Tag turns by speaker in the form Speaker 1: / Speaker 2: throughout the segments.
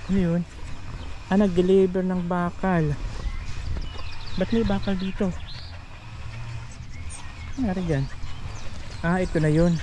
Speaker 1: Ano yun? Nag-deliver ng bakal. Ba't may bakal dito? Ano nangyari dyan? Ito na yun.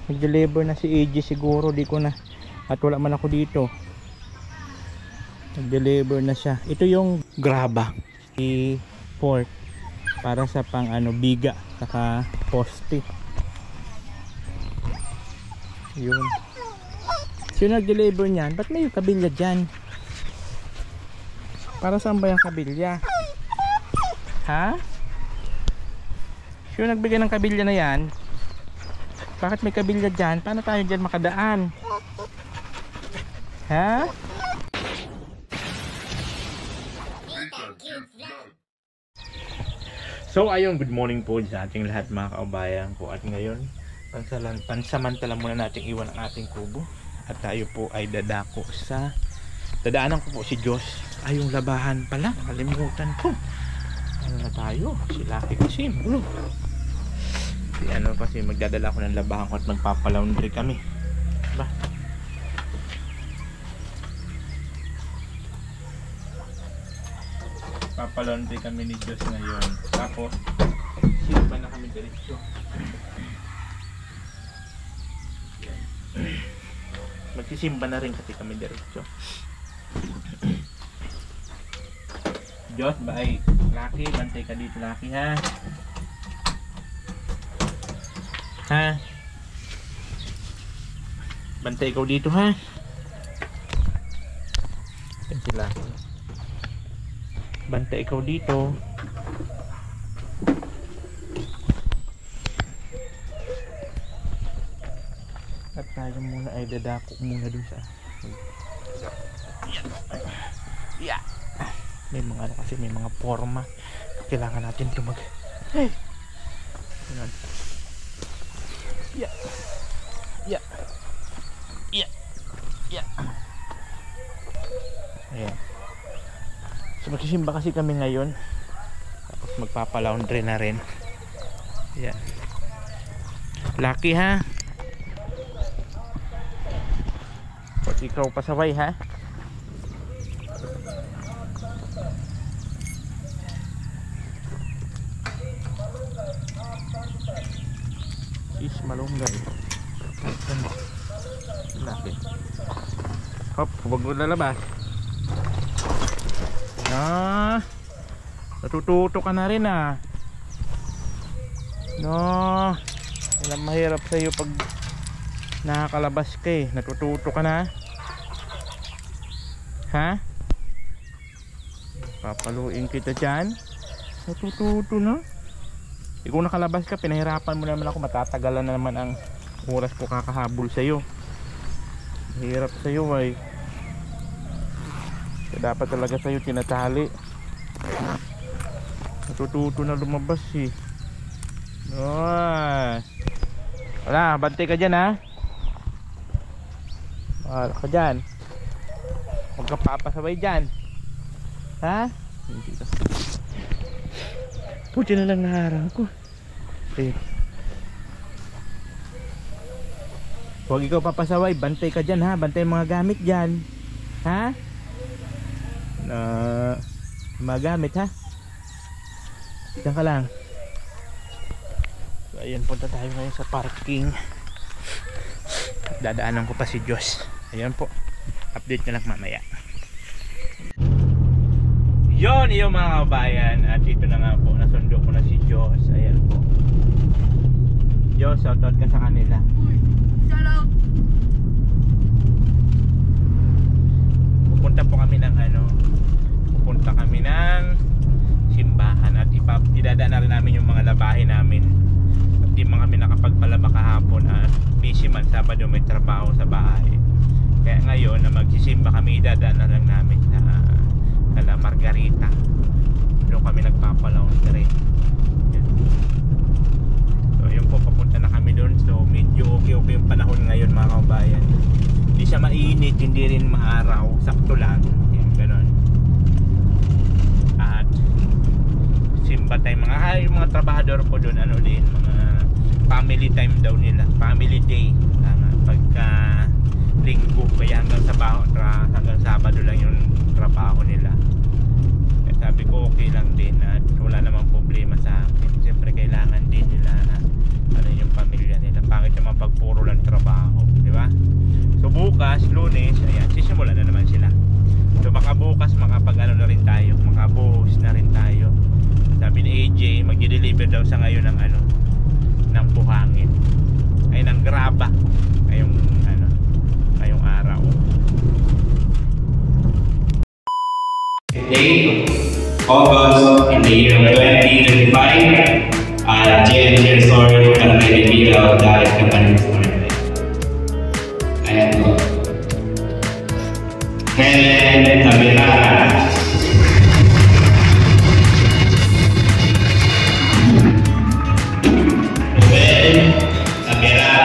Speaker 1: Nag-deliver na si AJ siguro. Di ko na. At wala man ako dito. Nag-deliver na siya. Ito yung graba. I-port. Para sa pang biga. Saka poste. Yun. Sino nag-deliver niyan? Ba't may kabilya dyan? Para saan ba yung kabilya? Ha? Sino nagbigay ng kabilya na yan? Bakit may kabilya dyan? Paano tayo dyan makadaan? Ha? So ayun, good morning po sa ating lahat mga kaubayan po. At ngayon, pansamantala muna nating iwan ang ating kubo. At tayo po ay dadako sa dadaanan ko po si Diyos. Ay, yung labahan pala, nakalimutan ko. Ano na tayo? Si Lucky kasi kasi magdadala ko ng labahan ko at magpapalaundry kami. Diba? Papalaundry kami ni Diyos ngayon. Tapos simba na kami diretso. Magsisimba na rin kasi kami diretso. Diyos, bye. Lucky, bantay ka dito, Lucky, ha? Ha? Bantay ikaw dito, ha? Yan si Lucky. Bantay ikaw dito. At tayo muna ay dadako muna dun sa yeah. May mga kasi may mga forma kailangan natin ito hey. Yeah. Yeah. Yeah. Yeah. Ayan. So magsisimba kasi kami ngayon. Tapos magpapalaundry na rin. Ayan. Lucky, ha? Pag ikaw pasaway, ha? Malunggay. Laki. Hop, huwag mo lalabas. Natututo ka na rin, ah. No. Ilang mahirap sa'yo pag nakakalabas ka, eh. Natututo ka na. Ha? Papaluin kita dyan. Natututo na. Kung nakalabas ka, pinahirapan mo naman ako, matatagalan na naman ang oras ko kakahabol sa'yo. Hirap sa'yo, ay. Kaya dapat talaga sa'yo tinatali. Natututo na lumabas, eh. Wala, bantay ka dyan, ha? Wala ka dyan. Huwag ka papasaway dyan. Ha? Hindi ka. Puti na lang naharang ko. Huwag ikaw papasaway. Bantay ka dyan, ha? Bantay mga gamit dyan. Ha? Mga gamit, ha? Diyan ka lang. So ayan, punta tayo ngayon sa parking. Dadaanan ko pa si Diyos. Ayan po. Update na lang mamaya. Yon, iyo mga kabayan. At ito na nga po, nasundo ko na si Diyos. Ayan po. Diyos, shoutout ka sa kanila.
Speaker 2: Shoutout.
Speaker 1: Pupunta po kami ng simbahan. At idadaan na rin namin yung mga labahin namin. At di mga kami nakapagpalaba kahapon. At busy man, Sabado may trabaho sa bahay. Kaya ngayon na magsisimba kami, idadaan na lang namin sa La Margarita. Doon kami nagpapalaundry. So yun po, papunta na kami doon. So medyo okay yung panahon ngayon mga kabayan. Hindi siya mainit, hindi rin maaraw, sakto lang. Yan, ganun. At simba tayo yung mga trabahador po doon, din mga family time daw nila, family day. Pagka linggo, kaya hanggang sa hanggang Sabado lang yung trabaho nila. Eh, sabi ko okay lang din at wala namang problema sa akin. Siyempre kailangan din nila ano yung pamilya nila. Pangit naman pag puro lang trabaho, di ba? So bukas, Lunes, ayan, sisimulan na naman sila. So baka bukas makapag-ano na rin tayo, makabuhos na rin tayo. Sabi ni AJ, mag-deliver daw sa ngayon ng ano, ng buhangin. Ay ng graba. Ngayong ano, ngayong araw.
Speaker 2: Today, August in the year of 2025, JNJ Resort Cavite Villa Diet Company Resort. Ayan po. Helen Tamirana. Ruben Tamirana.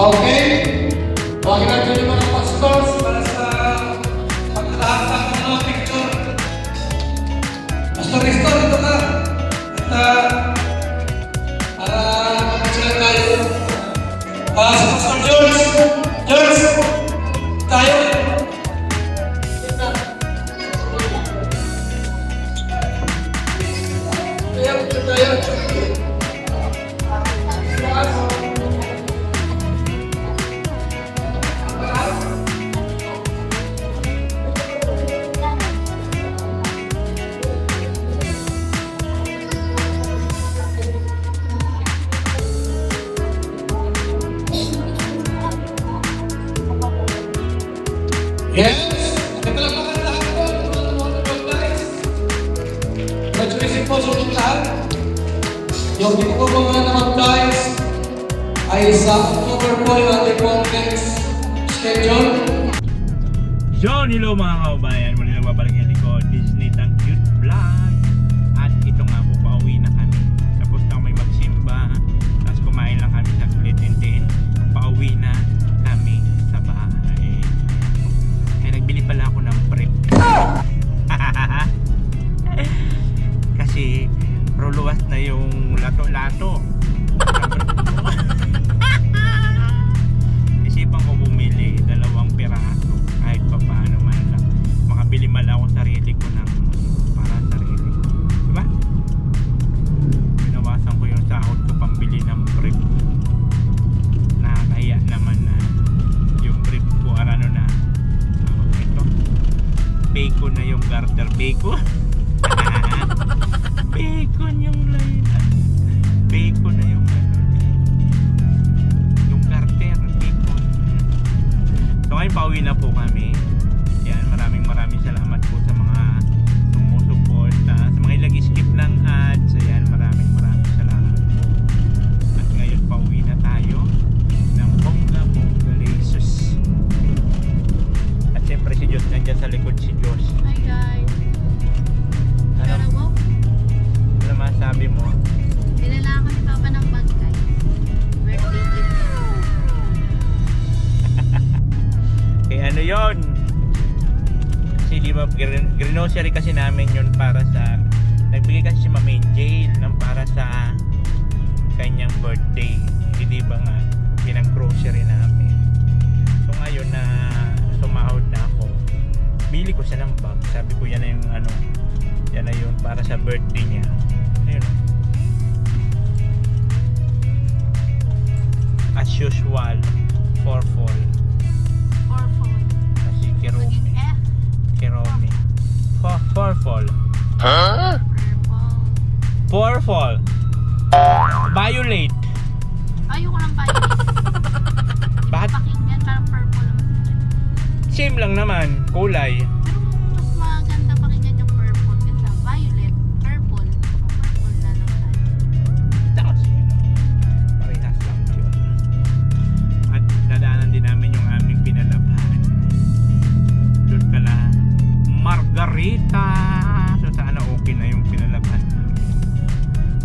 Speaker 3: Okay, huwag natin yung mga pastors para sa pagkatahan ng mga picture. Pastor Nestor, ito ka. At para mag-sila tayo. Sa Pastor George, tayo. Yes, ito lang magandaan po mga guys. Congratulations po sa inyong lahat. Yung hindi po mga naman guys ay sa October po yung ating pong next schedule.
Speaker 1: Yon, hello mga kababayan, muli lang babalik yung likod. This is Nathan Cute Vlog. At ito nga po, pauwi na kami. Tapos na kami magsimba. Tapos kumain lang kami sa split and then pauwi na kami sa bahay. Kaya nagbili pala ako ng prep. Kasi proluwas na yung lato-lato. garter bacon. Bacon yung line. Bacon na yung yung garter bacon. So ngayon pauwi na po kami. Yan, maraming salamat po sa mga sumusuporta, sa mga nag-skip ng ads. Ayan, maraming salamat po. At ngayon pauwi na tayo ng bongga Jesus. At siyempre si Diyos nandiyan sa likod, si Diyos.
Speaker 4: Hi guys.
Speaker 1: Ano?
Speaker 4: Pero mo,
Speaker 1: Ano masabi mo?
Speaker 4: dinala ako ni Papa ng bag guys. Birthday gift.
Speaker 1: Eh ano yon? Kasi di ba grocery kasi namin yun para sa nagbigay kasi si Ma'am Angel ng para sa kanyang birthday. Hindi ba nga pinag-grocery namin. So ngayon na sumahod na ako, bili ko siya ng bag. Sabi ko yan na yung ano, yan na yun para sa birthday niya. Ayun. As usual, for fall.
Speaker 4: For phone.
Speaker 1: Kasi Kiromi. Kiromi. For fall.
Speaker 4: Purple.
Speaker 1: For fall. Violate.
Speaker 4: Ayoko ng violet.
Speaker 1: Bakit?
Speaker 4: Pakinggan, parang purple lang.
Speaker 1: Same lang naman, kulay.
Speaker 4: Pero mas maganda pakinggan yung purple kaysa violet. Purple. Purple na lang tayo.
Speaker 1: Tapos yun. Parehas lang yun. At dadaanan din namin yung aming pinalabhan. Doon pala Margarita. So sana okay na yung pinalabhan namin.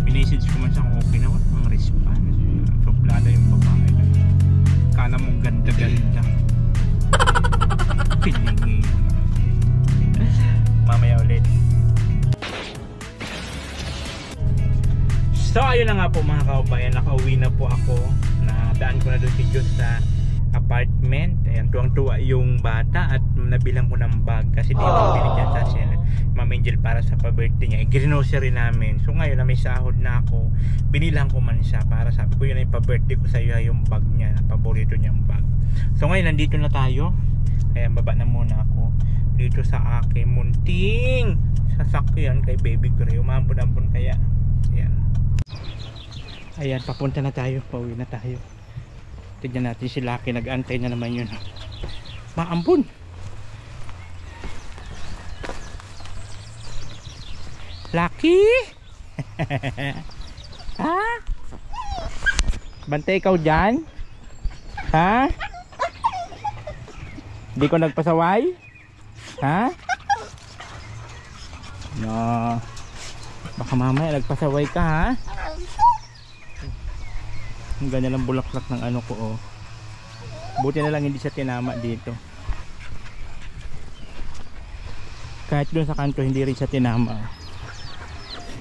Speaker 1: Minessage ko man siya kung okay na. Wala ang response. Suplada yung babae. Kala mong ganda-ganda. Pilingi. Mamaya ulit. So ayun na nga po mga kaubayan, nakauwi na po ako. Nadaan ko na doon si Diyos sa apartment. Ayan, tuwang-tuwa yung bata at nabilang ko ng bag kasi di ba binigyan sa Ma'am Angel para sa pa-birthday niya. I-grocery namin. So ngayon na may sahod na ako, binilang ko man siya para sabi ko yun ay pa-birthday ko sa iyo yung bag niya, paborito niyang bag. So ngayon nandito na tayo. Ayan, baba na muna ako dito sa aking munting sasakyan kay Baby Gray. Umambon-ambon kaya. Ayan. Ayan, papunta na tayo. Pauwi na tayo. Tignan natin si Lucky. Nag-antay na naman yun. Maambon! Lucky! Ha? Bantay ikaw dyan? Ha? Hindi ko nagpasaway? Ha? No. Baka mamaya nagpasaway ka ha? Ang ganyan lang bulaklak ng ano ko oh. Buti na lang hindi siya tinama dito. Kahit doon sa kanto hindi rin siya tinama.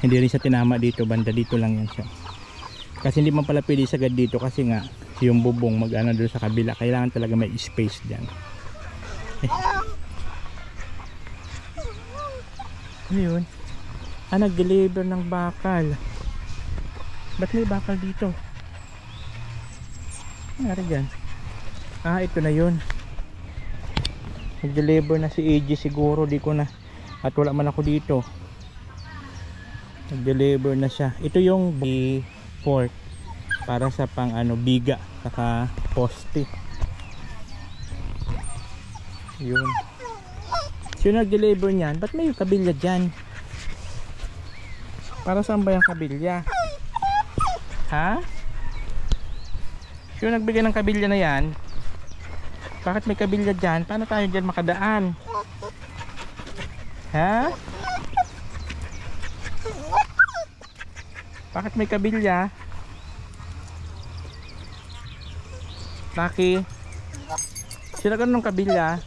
Speaker 1: Hindi rin siya tinama dito, banda dito lang yan siya. Kasi hindi man pala pwede sagad dito kasi nga yung bubong mag-ano doon sa kabila. Kailangan talaga may space dyan. Ano yun? Nag-deliver ng bakal. Ba't may bakal dito? Ano dyan? Ito na yun. Nag-deliver na si AJ siguro. Di ko na. At wala man ako dito. Nag-deliver na siya. Ito yung port para sa pang ano, biga saka poste. Yun. Sino nag-deliver niyan? Ba't may kabilya dyan? Para saan ba yung kabilya? Ha? Sino nagbigay ng kabilya na yan? Bakit may kabilya dyan? Paano tayo dyan makadaan? Ha? Bakit may kabilya? Lucky? Sino ganun ng kabilya?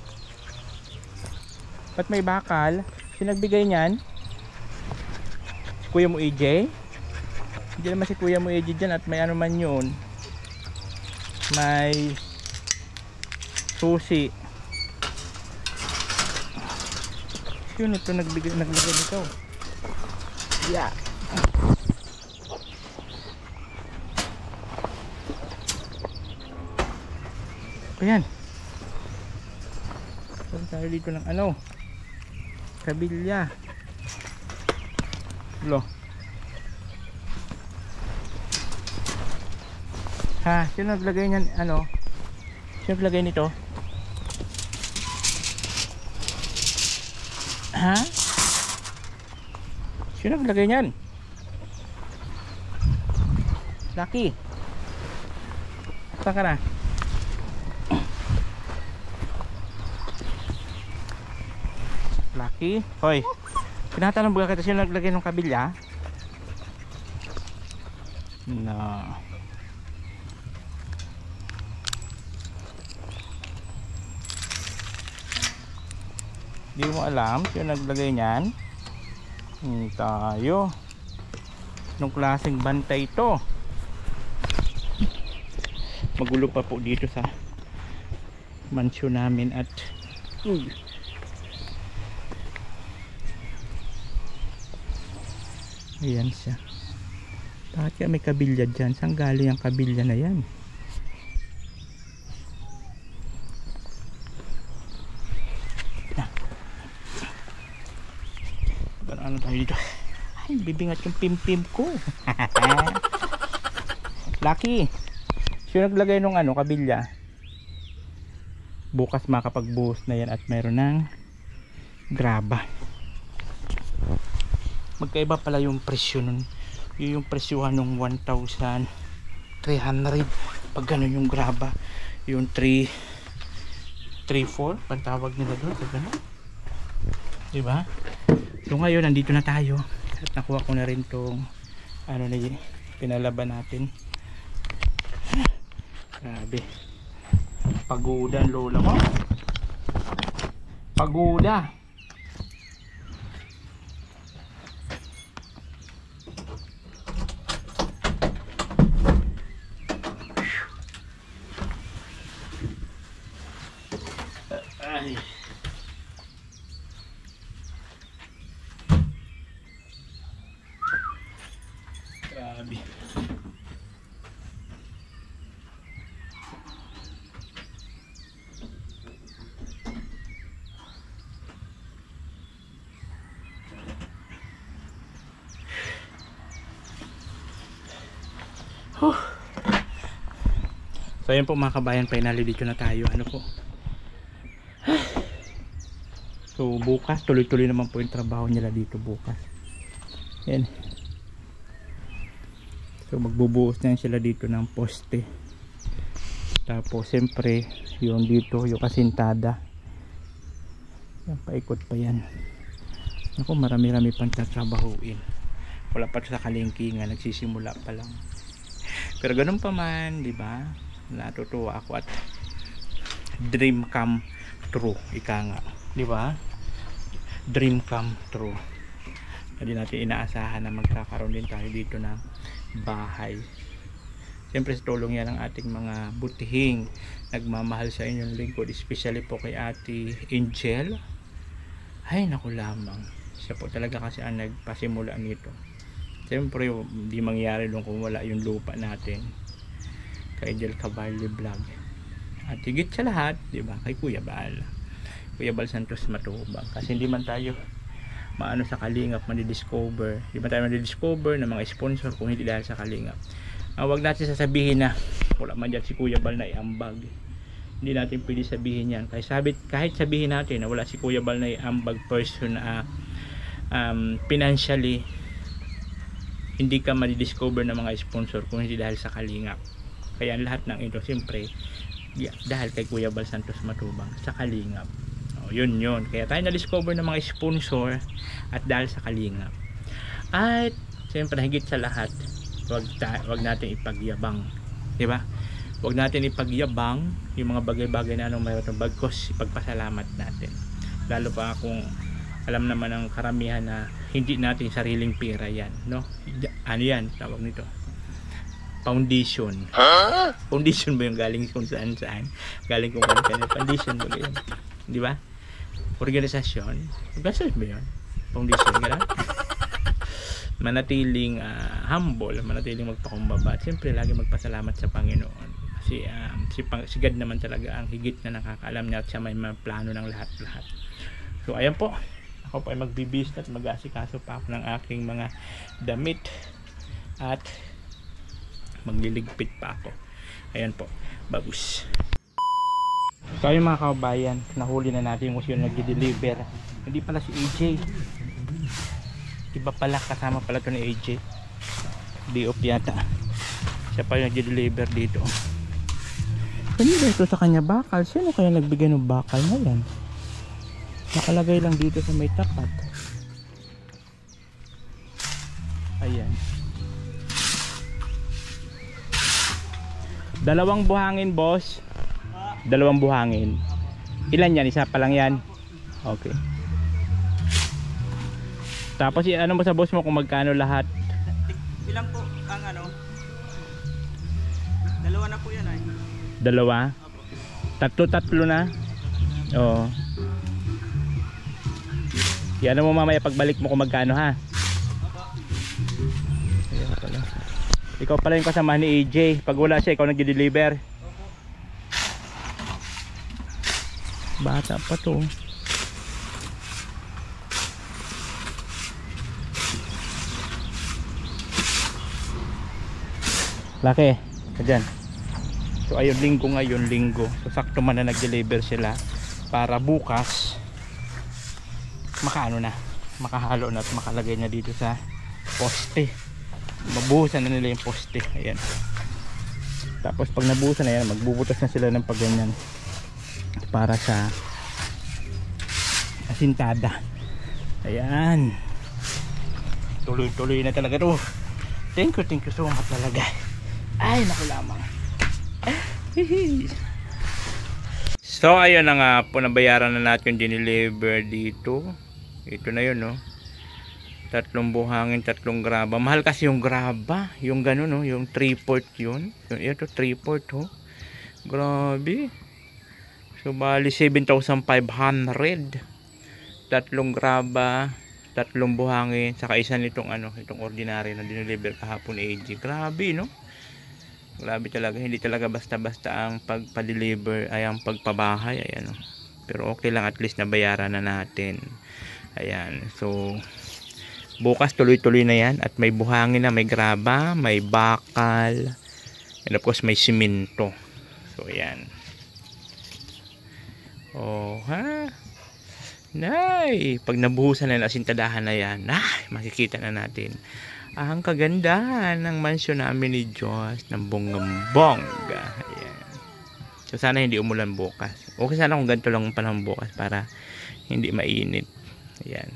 Speaker 1: Ba't may bakal? Sino nagbigay niyan? Kuya mo AJ? Hindi naman si kuya mo AJ dyan at may ano man yun. May susi. Sino ito naglagay nito? Yeah. Ayan. Saan tayo dito ng ano? kabilya. Lo. Ha, sino naglagay niyan, ano? Sino naglagay nito? Ha? Sino naglagay niyan? Lucky. Saan ka na? Lucky? Hoy. Tinatanong ba kita sino naglagay ng kabilya? No. Di mo alam sino naglagay niyan? Tayo. Anong klaseng bantay ito? Magulo pa po dito sa mansyon namin at ayan siya. Bakit kaya may kabilya dyan? Saan galing ang kabilya na yan? Ano tayo dito? Ay, bibingat yung pim-pim ko. Lucky. Sino naglagay nung ano, kabilya? Bukas makapagbuhos na yan at meron ng graba. Magkaiba pala yung presyo nun. Yung presyuhan nung 1,300 pag gano'n yung graba. Yung 3,400 pantawag nila doon pag gano'n, diba? So ngayon nandito na tayo at nakuha ko na rin tong ano na yun, pinalaban natin. Grabe, pagoda ang lola mo. Pagoda. Ay. Grabe. So ayun po mga kabayan, finally dito na tayo. Ano po? So bukas, tuloy-tuloy naman po yung trabaho nila dito bukas. Yan. So magbubuhos na sila dito ng poste. Tapos siyempre yung dito, yung kasintada. Yan, paikot pa yan. Ako, marami-rami pang tatrabahuin. Wala pa sa kalingkingan, nagsisimula pa lang. Pero ganun pa man, di ba? Natutuwa ako at dream come true, ika nga, di ba? Dream come true. Hindi natin inaasahan na magkakaroon din tayo dito ng bahay. Siyempre sa tulong yan ng ating mga butihing nagmamahal sa inyong lingkod, especially po kay Ate Angel. Ay naku lamang, siya po talaga kasi ang nagpasimula nito. Siyempre hindi mangyari doon kung wala yung lupa natin kay Angel Cavalli Vlog. At higit sa lahat, di ba, kay Kuya Bal Santos Matubang. Kasi hindi man tayo maano sa Kalingap, madi-discover. Hindi man tayo madi-discover ng mga sponsor kung hindi dahil sa Kalingap. Huwag natin sasabihin na wala man dyan si Kuya Bal na iambag. Hindi natin pwede sabihin yan. Kahit sabihin natin na wala si Kuya Bal na iambag person financially, hindi ka madi-discover ng mga sponsor kung hindi dahil sa Kalingap. Kaya lahat ng ito siyempre dahil kay Kuya Bal Santos Matubang sa Kalingap. Yun. Kaya tayo na-discover ng mga sponsor at dahil sa Kalingap. At siyempre higit sa lahat, wag natin ipagyabang, di ba? Wag natin ipagyabang yung mga bagay-bagay na anong mayroon, bagkos ipagpasalamat natin. Lalo pa kung alam naman ng karamihan na hindi natin sariling pera yan, no? Ano yan tawag nito? Foundation. Foundation ba yung galing kung saan galing kung kanina? Foundation ba yun, di ba? Organisasyon ba yun? Foundation ka lang. Manatiling humble, manatiling magpakumbaba at siyempre lagi magpasalamat sa Panginoon kasi si God naman talaga ang higit na nakakaalam niya at siya may mga plano ng lahat-lahat. So ayan po, Ako pa ay magbibis at mag-asikaso pa ako ng aking mga damit at magliligpit pa ako. Ayan po, bagus. So yung mga kabayan, nahuli na natin kung sino nag-deliver. Hindi pala si AJ, iba pala, kasama pala to ni AJ. Di-off yata. Siya pa yung nag-deliver dito. Ano ba ito sa kanya bakal? Sino kaya nagbigay ng bakal na yan? Nakalagay lang dito sa may tapat. Ayan. Dalawang buhangin, boss. Dalawang buhangin. Ilan yan? Isa pa lang yan? Okay. Tapos ano mo sa boss mo kung magkano lahat?
Speaker 5: Ilan po ang ano? Dalawa na po yan ay.
Speaker 1: Dalawa? Tatlo na? Oo. Yan mo mamaya pagbalik mo kung magkano ha. Ayan pala. Ikaw pala yung kasama ni AJ. Pag wala siya, ikaw nag-deliver. Bata pa to. Laki. Ayan. So ayun, linggo ngayon, linggo. So sakto man na nag-deliver sila para bukas makaano na, makahalo na at makalagay na dito sa poste. Mabuhusan na nila yung poste. Ayan. Tapos pag nabuhusan na yan, magbubutas na sila ng pagganyan para sa asintada. Ayan. Tuloy-tuloy na talaga to. Thank you so much talaga. Ay, naku lamang. So ayun na nga po, nabayaran na natin yung dineliver dito. Ito na yun, no? 3 buhangin, 3 graba. Mahal kasi yung graba, yung gano'n, no? Yung 3/4 yun. Ito 3/4, oh. Grabe. So bali 7,500. 3 graba, 3 buhangin, saka isa nitong ano, itong ordinary na dineliver kahapon AJ. Grabe, no? Grabe talaga, hindi talaga basta-basta ang pagpa-deliver, ay ang pagpabahay, ayan, no? Pero okay lang, at least nabayaran na natin. Ayan, so bukas tuloy-tuloy na yan at may buhangin na, may graba, may bakal, and of course may simento. So ayan. Oh ha, nay, pag nabuhusan na asintadahan na yan, makikita na natin ang kagandahan ng mansyon namin ni Diyos ng bonggang-bongga. Ayan. So sana hindi umulan bukas. Okay sana kung ganito lang ang panahon bukas para hindi mainit. Ayan.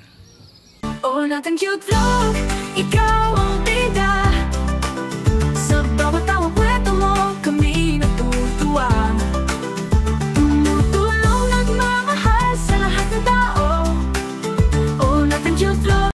Speaker 6: Oh, natin cute vlog, ikaw ang bida.